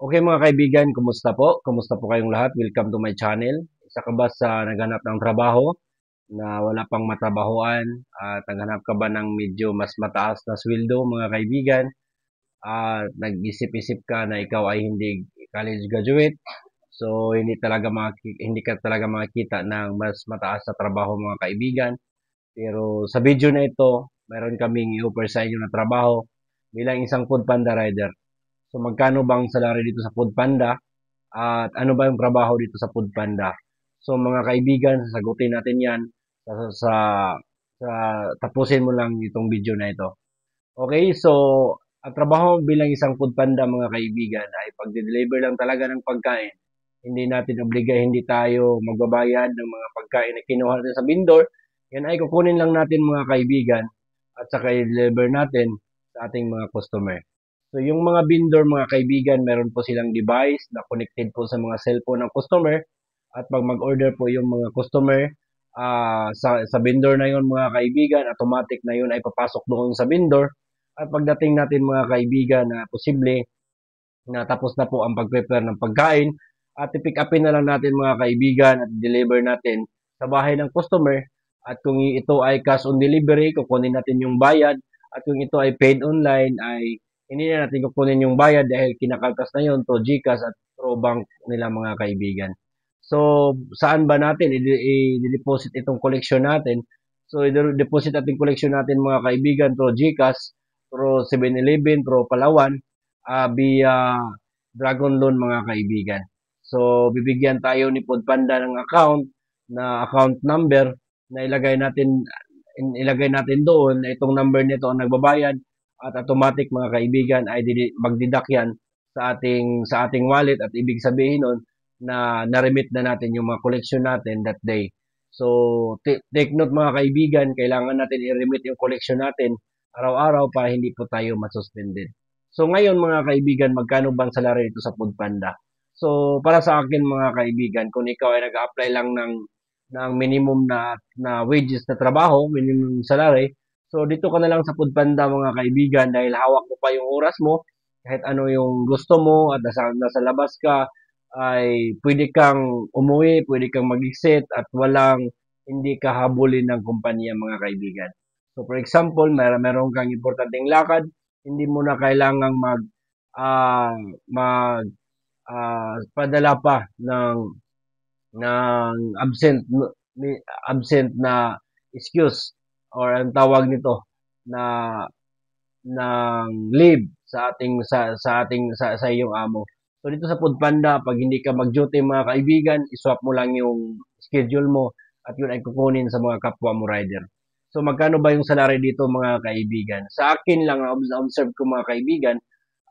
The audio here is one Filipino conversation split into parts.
Okay mga kaibigan, kumusta po? Kumusta po kayong lahat? Welcome to my channel. Isa ka ba sa naghanap ng trabaho na wala pang matrabahuan at naghanap ka ba ng medyo mas mataas na sweldo mga kaibigan at nag-isip-isip ka na ikaw ay hindi college graduate, so hindi ka talaga makikita ng mas mataas na trabaho mga kaibigan. Pero sa video na ito, meron kaming i-offer sa inyo na trabaho bilang isang food panda rider. So magkano bang salary dito sa food panda? At ano ba yung trabaho dito sa Foodpanda? So mga kaibigan, sasagutin natin yan sa, sa, sa tapusin mo lang itong video na ito. Okay, so ang trabaho bilang isang Foodpanda mga kaibigan ay pagde-deliver lang talaga ng pagkain. Hindi natin hindi tayo magbabayad ng mga pagkain na kinuha natin sa vendor. Yan ay kukunin lang natin mga kaibigan at saka i-deliver natin sa ating mga customer. So, yung mga vendor, mga kaibigan, meron po silang device na connected po sa mga cellphone ng customer. At pag mag-order po yung mga customer, sa vendor na yun, mga kaibigan, automatic na yun ay papasok doon sa vendor. At pagdating natin, mga kaibigan, na posible na tapos na po ang pag-prepare ng pagkain, at i-pick upin na lang natin, mga kaibigan, at deliver natin sa bahay ng customer. At kung ito ay cash on delivery, kukunin natin yung bayad. At kung ito ay paid online, ay hindi na natin kukunin yung bayad dahil kinakaltas na yun to GCash at through bank nila mga kaibigan. So, saan ba natin i-deposit itong collection natin? So, i-deposit ating collection natin mga kaibigan through GCash, through 7-Eleven, through Palawan, via Dragon Loan mga kaibigan. So, bibigyan tayo ni Foodpanda ng account number na ilagay natin doon na itong number nito ang nagbabayad at automatic mga kaibigan ay magdidak yan sa ating wallet at ibig sabihin nun na na-remit na natin yung mga collection natin that day. So, take note mga kaibigan, kailangan natin i-remit yung collection natin araw-araw para hindi po tayo masuspended. So, ngayon mga kaibigan, magkano bang salary dito sa Foodpanda? So, para sa akin mga kaibigan, kung ikaw ay nag-apply lang ng minimum na wages na trabaho, minimum salary, so dito ka na lang sa Foodpanda mga kaibigan dahil hawak mo pa yung oras mo, kahit ano yung gusto mo at nasa labas ka, ay pwede kang umuwi, pwede kang mag-exit at hindi ka habulin ng kumpanya mga kaibigan. So for example, meron kang importanteng lakad, hindi mo na kailangang ah, mag padala pa ng absent na excuse or ang tawag nito na ng leave sa iyong amo. So dito sa Foodpanda, pag hindi ka mag-duty mga kaibigan, iswap mo lang yung schedule mo at yun ay kukunin sa mga kapwa mo rider. So magkano ba yung salary dito mga kaibigan? Sa akin lang, observe ko mga kaibigan,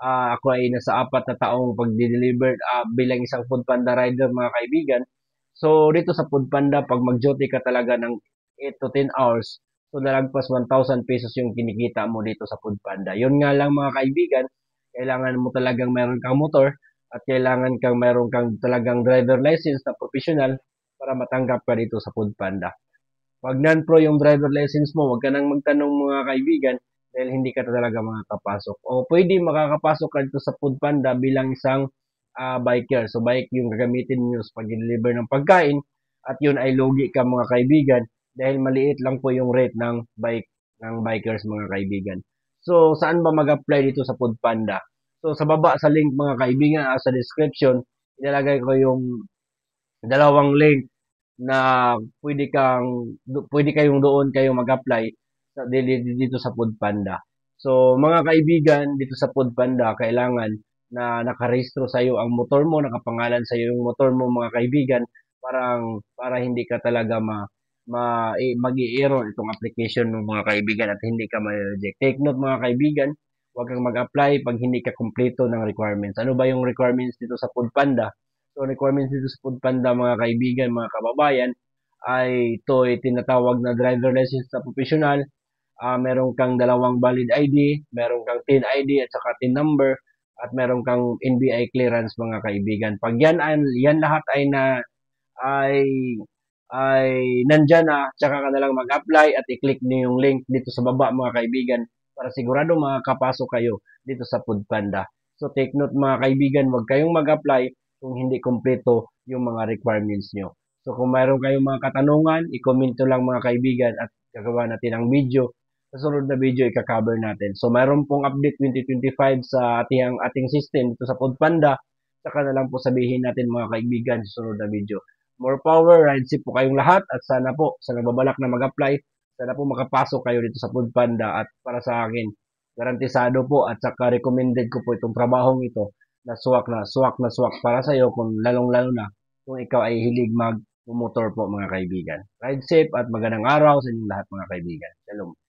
ako ay nasa 4 na taong pag-deliver bilang isang Foodpanda rider mga kaibigan. So dito sa Foodpanda, pag mag-duty ka talaga ng 8 to 10 hours, so nalagpas 1,000 pesos yung kinikita mo dito sa Foodpanda. Yun nga lang mga kaibigan, kailangan mo talagang meron kang motor at kailangan meron kang talagang driver license na professional para matanggap ka dito sa Foodpanda. Pag non-pro yung driver license mo, wag ka nang magtanong mga kaibigan dahil hindi ka talaga makakapasok. O pwede makakapasok ka dito sa Foodpanda bilang isang biker. So bike yung gagamitin niyo sa pag-deliver ng pagkain at yun ay logi ka mga kaibigan dahil maliit lang po yung rate ng bikers mga kaibigan. So saan ba mag-apply dito sa Foodpanda? So sa baba sa link mga kaibigan, sa description, ilalagay ko yung dalawang link na pwede kayong doon kayo mag-apply dito sa Foodpanda. So, mga kaibigan, dito sa Foodpanda, kailangan na nakarehistro sa iyo ang motor mo, nakapangalan sa iyo yung motor mo, mga kaibigan, para hindi ka talaga mag-i-error itong application ng mga kaibigan at hindi ka ma-reject. Take note mga kaibigan, huwag kang mag-apply pag hindi ka kumpleto ng requirements. Ano ba yung requirements dito sa Foodpanda? So, requirements dito sa Foodpanda, mga kaibigan, mga kababayan, ay ito ay tinatawag na driver license na professional. Meron kang dalawang valid ID, meron kang TIN ID at saka TIN number, at meron kang NBI clearance mga kaibigan. Pag yan lahat ay ay nandyan na, tsaka ka na lang mag-apply at i-click niyo yung link dito sa baba mga kaibigan para sigurado makakapasok kayo dito sa Foodpanda. So take note mga kaibigan, huwag kayong mag-apply kung hindi kumpleto yung mga requirements nyo. So kung mayroon kayong mga katanungan, i-comment lang mga kaibigan at gagawa natin ang video. Sa sunod na video, i-cover natin. So mayroon pong update 2025 sa ating system ito sa Foodpanda. Saka na lang po sabihin natin mga kaibigan sa sunod na video. More power, ride safe po kayong lahat at sana po sa nagbabalak na mag-apply, sana po makapasok kayo dito sa Foodpanda at para sa akin, garantisado po at saka recommended ko po itong trabahong ito na swak na swak na swak para sa iyo kung lalong-lalo na kung ikaw ay hilig mag-motor po mga kaibigan. Ride safe at magandang araw sa inyong lahat mga kaibigan. Shalom.